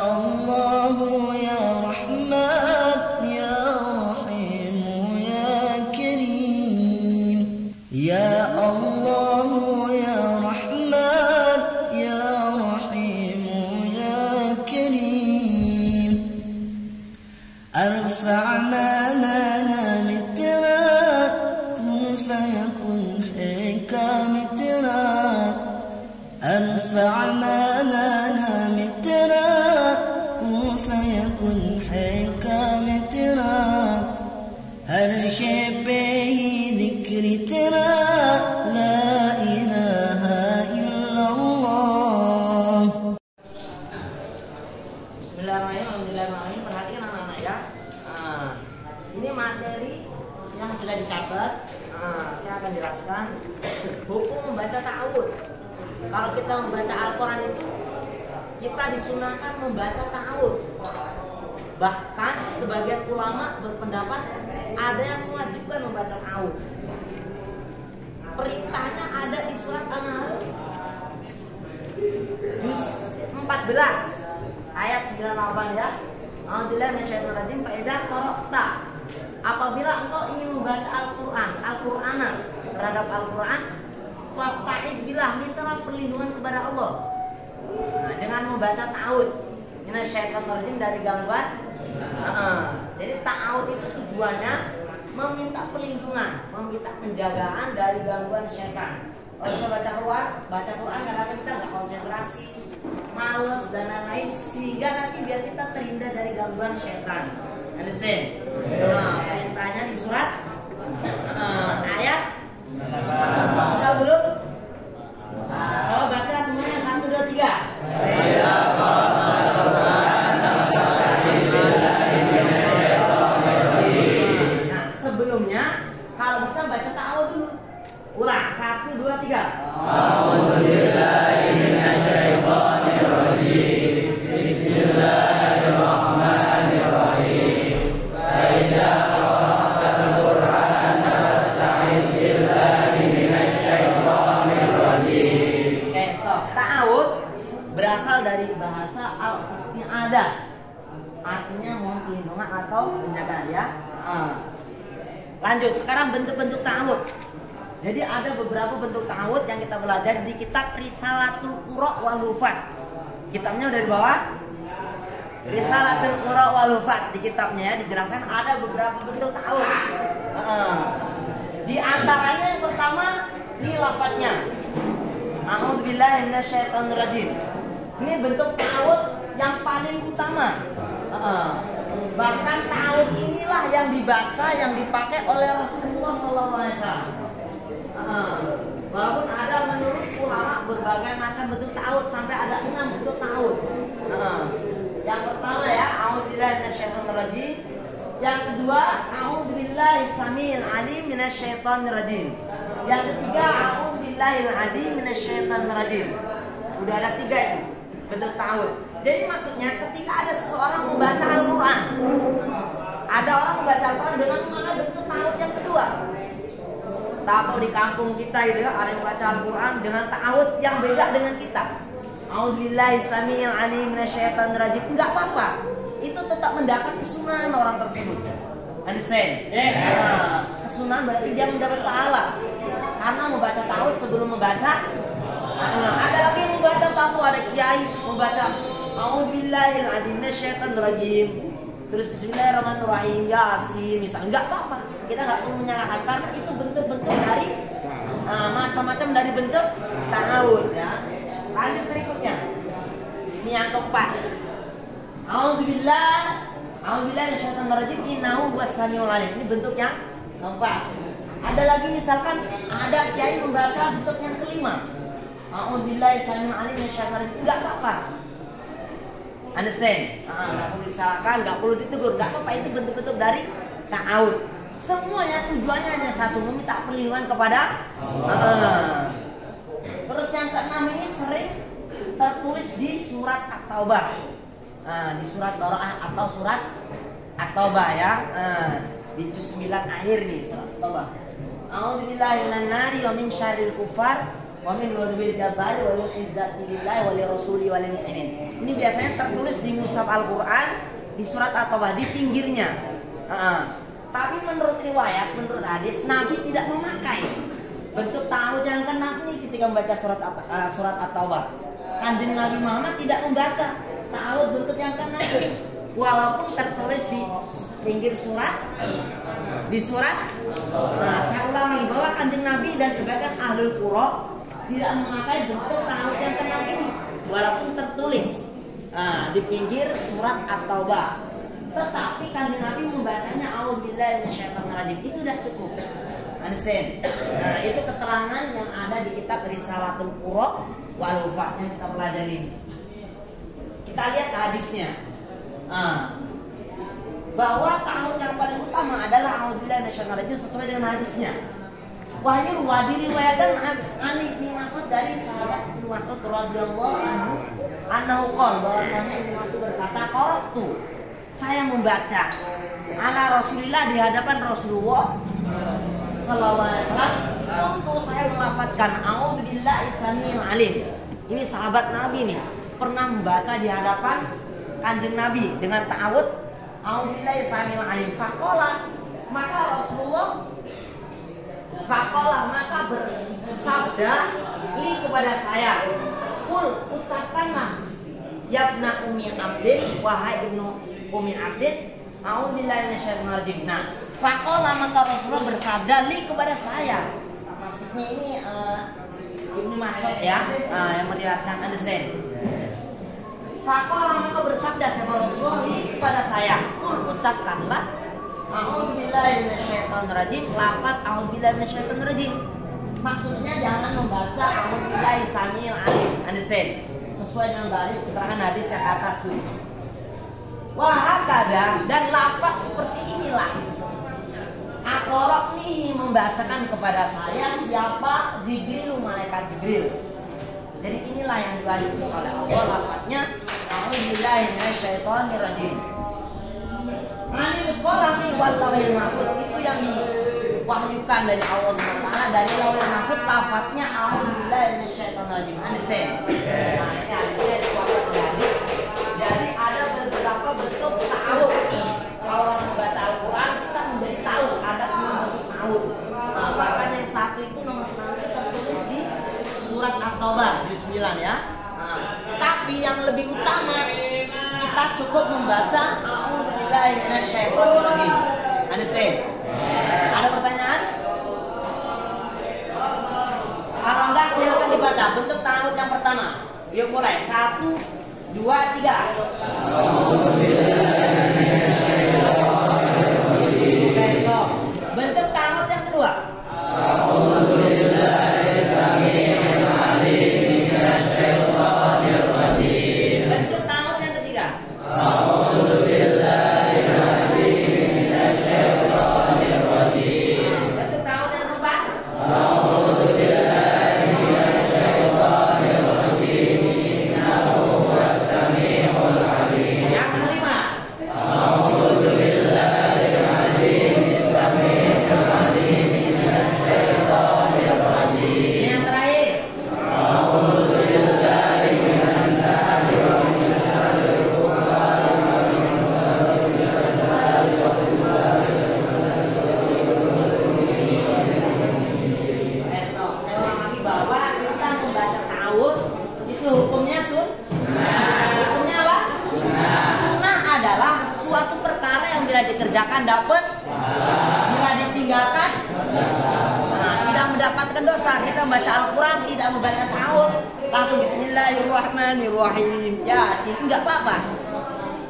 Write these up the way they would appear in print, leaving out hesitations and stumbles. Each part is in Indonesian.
Allah ya Rahman ya Rahim ya Karim. Ya Allah ya Rahman ya Rahim ya Karim. Arfa' ma lana mitra kun fayakun hikam mitra. Arfa' ma lana mitra kun fayakun hikam mitra. हर शे पे ही जिक्र तेरा ला इलाहा illallah. Bismillahirrahmanirrahim. Perhatikan anak-anak ya. Ini materi yang sudah dicatat. Saya akan jelaskan hukum membaca ta'awudz. Kalau kita membaca Al-Quran itu kita disunahkan membaca ta'awudz. Bahkan sebagian ulama berpendapat ada yang mewajibkan membaca ta'awudz. Perintahnya ada di surat An-Nahl juz 14 ayat 98 ya. A'udzubillahi minasyaitonir rajim. Fa idza qara'ta, apabila engkau ingin membaca Al-Qur'an terhadap Al-Qur'an, fasta'id billah, mintalah perlindungan kepada Allah. Dengan membaca ta'awudz minasyaitonir rajim, dari gangguan. Jadi ta'awudz itu tujuannya meminta perlindungan, meminta penjagaan dari gangguan setan. Kalau kita baca Quran kadang-kadang kita nggak konsentrasi, males dan lain-lain, sehingga nanti biar kita terhindar dari gangguan setan. Understand? Perintahnya di surat ayat kita belum. Coba baca semuanya 1, 2, 3. Kalau bisa baca ta'awudz dulu. Ulang 1, 2, 3. A'udzubillahi minasyaitonir rajim. Bismillahirrahmanirrahim. Fa idza qara'tal Qur'ana fasta'id billahi minasyaitonir rajim. Oke, stop. Ta'awudz berasal dari bahasa al-isti'adah. Artinya mohon perlindungan atau penjagaan ya. Lanjut, sekarang bentuk-bentuk ta'awudz. Jadi ada beberapa bentuk ta'awudz yang kita belajar di kitab Risalatul Qura' wal Hufat. Kitabnya udah di bawah. Risalatul Qura' wal Hufat, di kitabnya ya dijelaskan ada beberapa bentuk ta'awudz. Di antaranya yang pertama ini lafadznya. A'udzubillahi minasyaitonir rajim. Ini bentuk ta'awudz yang paling utama. Bahkan ta'awudz inilah yang dibaca, yang dipakai oleh Rasulullah SAW. Walaupun ada menurut ulama berbagai macam bentuk ta'awudz, sampai ada 6 bentuk ta'awudz. Yang pertama ya, a'udzubillahi minasyaitonir rajim. Yang kedua, a'udzubillahi samil alim minasyaitonir rajim. Yang ketiga, a'udzubillahil adzim minasyaitonir rajim. Udah ada 3 itu bentuk ta'awudz. Jadi maksudnya ketika ada seseorang membaca Al-Quran, ada orang membaca Al-Quran dengan menggunakan bentuk ta'awudz yang kedua. Tahu di kampung kita itu ya, ada yang membaca Al-Quran dengan ta'awudz yang beda dengan kita. A'udzubillahi samil alim minasyaitonir rajim. Enggak apa-apa. Itu tetap mendapat kesunahan orang tersebut. Understand? Yes. Kesunahan berarti dia mendapat pahala karena membaca ta'awudz sebelum membaca. Ada lagi yang membaca ta'awudz, ada kiai membaca A'udzubillahil adzim minasyaitonir rajim, terus bismillahirrahmanirrahim, Yasin, misal. Enggak apa-apa, kita enggak perlu menyalahkan karena itu bentuk-bentuk dari macam-macam dari bentuk ta'awudz ya. Lanjut berikutnya. Ini yang keempat. A'udzubillahi minasyaitonir rajim, innahu huwas samiul alim. Ini bentuk yang keempat. Ada lagi misalkan ada kiai membaca bentuk yang kelima. A'udzubillahi samiul alim minasyaitonir rajim. Enggak apa-apa. Understand? Nggak perlu disalahkan, nggak perlu ditegur, nggak apa-apa. Itu bentuk-bentuk dari ta'awudz. Semuanya tujuannya hanya satu, meminta perlindungan kepada Allah. Terus yang keenam ini sering tertulis di surat At-Taubah, di surat Baqarah atau surat At-Taubah ya, di juz 9 akhir nih surat At-Taubah. A'udzubillahi minan nari wa min syarril kufar Wa min ghadabil jabari wa lil izzati lillahi wa li rasuli wa lil mu'minin. Ini biasanya tertulis di mushaf Al-Qur'an di surat At-Taubah di pinggirnya. Tapi menurut riwayat, menurut hadis, Nabi tidak memakai bentuk ta'awudz yang keenam ini ketika membaca surat At-Taubah. Kanjeng Nabi Muhammad tidak membaca ta'awudz bentuk yang keenam, walaupun tertulis di pinggir surat, di surat. Saya ulang lagi bahwa kanjeng Nabi dan sebagian ahlul qura tidak memakai bentuk ta'awudz yang keenam ini, walaupun tertulis di pinggir surat At-Taubah. Tetapi kanjeng Nabi membacanya a'udzubillahi minasyaitonir rajim. Itu sudah cukup. Understand? Nah, itu keterangan yang ada di kitab Risalatul Qura wal Hufaz yang kita pelajari ini. Kita lihat hadisnya. Bahwa ta'awudz yang paling utama adalah a'udzubillahi minasyaitonir rajim sesuai dengan hadisnya. Wahyu diriwayatkan Ani bin Mas'ud dari sahabat Ibnu Mas'ud radhiyallahu anhu qol bahwasanya Ibnu Mas'ud berkata, qara'tu, saya membaca ala Rasulillah di hadapan Rasulullah sallallahu alaihi wasallam, untuk saya melafadzkan a'udzubillahi samil alim. Ini sahabat Nabi nih pernah membaca di hadapan kanjeng Nabi dengan ta'awudz a'udzubillahi samil alim. Maka bersabda li kepada saya, kul, ucapkanlah yabna ummi abdin, wahai ibnu ummi abdin, a'udzubillahi minasyaitonir rajim. Nah, faqala, maka Rasulullah bersabda li kepada saya. Maksudnya ini Ibnu Mas'ud ya, yang meriwayatkan, understand. Faqala, maka bersabda sama Rasulullah li kepada saya, kul, ucapkanlah a'udzubillahi minasyaitonir rajim, lafaz a'udzubillahi minasyaitonir rajim. Maksudnya jangan membaca a'udzubillahi samil alim, understand? Sesuai dengan baris keterangan hadis yang atas itu. Wahakada, dan lafaz seperti inilah aqra'ni membacakan kepada saya siapa? Jibril, malaikat Jibril. Jadi inilah yang diwahyukan oleh Allah, lafaznya a'udzubillahi minasyaitonir rajim. Anil qalami wal lawhil mahfuz, itu yang diwahyukan dari Allah SWT dari lawhil mahfuz, lafaznya a'udzubillahi minasyaitonir rajim. Understand? Nah, ini hadisnya dikuatkan oleh hadis. Jadi ada beberapa bentuk ta'awudz. Kalau membaca Al-Quran kita menjadi tahu ada 6 bentuk ta'awudz. Bahkan yang satu itu nomor 6 itu tertulis di surat At-Taubah juz 9 ya. Tapi yang lebih utama kita cukup membaca a'udzubillahi minasyaitonir rajim. Understand? Ada pertanyaan? Kalau enggak silakan dibaca bentuk ta'awudz yang pertama. Yuk mulai 1, 2, 3. Oke, stop. Bentuk ta'awudz yang kedua. Bentuk ta'awudz yang ketiga. Bentuk ta'awudz yang keempat. Yang kelima. Ini yang terakhir. Stop. Saya ulang lagi bahwa kita membaca ta'awudz itu hukumnya hukumnya apa? Sunnah adalah suatu perkara yang bila dikerjakan dapat, bila ditinggalkan tidak mendapatkan dosa. Kita membaca Al-Quran tidak membaca ta'awudz, langsung Bismillahirrahmanirrahim, ya sih nggak apa-apa,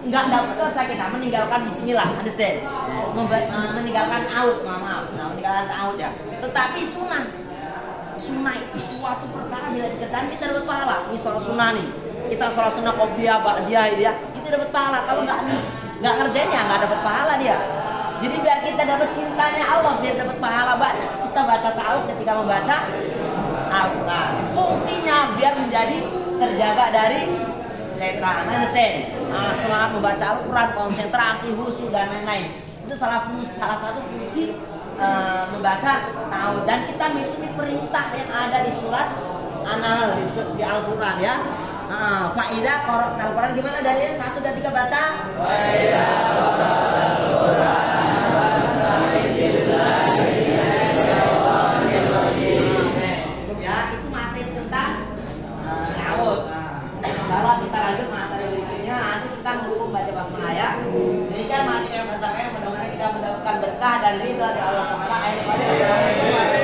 nggak dapat dosa kita meninggalkan Bismillah, understand? Meninggalkan ta'awudz, meninggalkan ta'awudz ya. Tetapi sunnah itu suatu perkara bila dikerjakan kita dapat pahala. Ini sholat sunnah nih, kita sholat sunnah qobliyah, ba'diyah ya, itu dapat pahala. Kalau nggak ngerjain ya nggak dapat pahala dia. Jadi biar kita dapat cintanya Allah, biar dapat pahala banyak, kita baca ta'awudz ketika membaca Al-Quran. Fungsinya biar menjadi terjaga dari setan. Semangat membaca Al-Quran, konsentrasi, khusyuk dan lain-lain. Itu salah satu fungsi membaca ta'awudz. Dan kita mengikuti perintah yang ada di surat anal di Al-Quran ya. Faidah korot Al-Quran gimana dalilnya? 1 dan 3 baca. Faidah korot Al-Quran. Cukup ya, itu materi tentang ta'awud. Kalau kita lanjut materi berikutnya, nanti kita hukum baca basmalah ya. Ini kan materi yang saya sampaikan, mudah-mudahan kita mendapatkan berkah dan ridha dari Allah Taala. Assalamualaikum warahmatullahi wabarakatuh.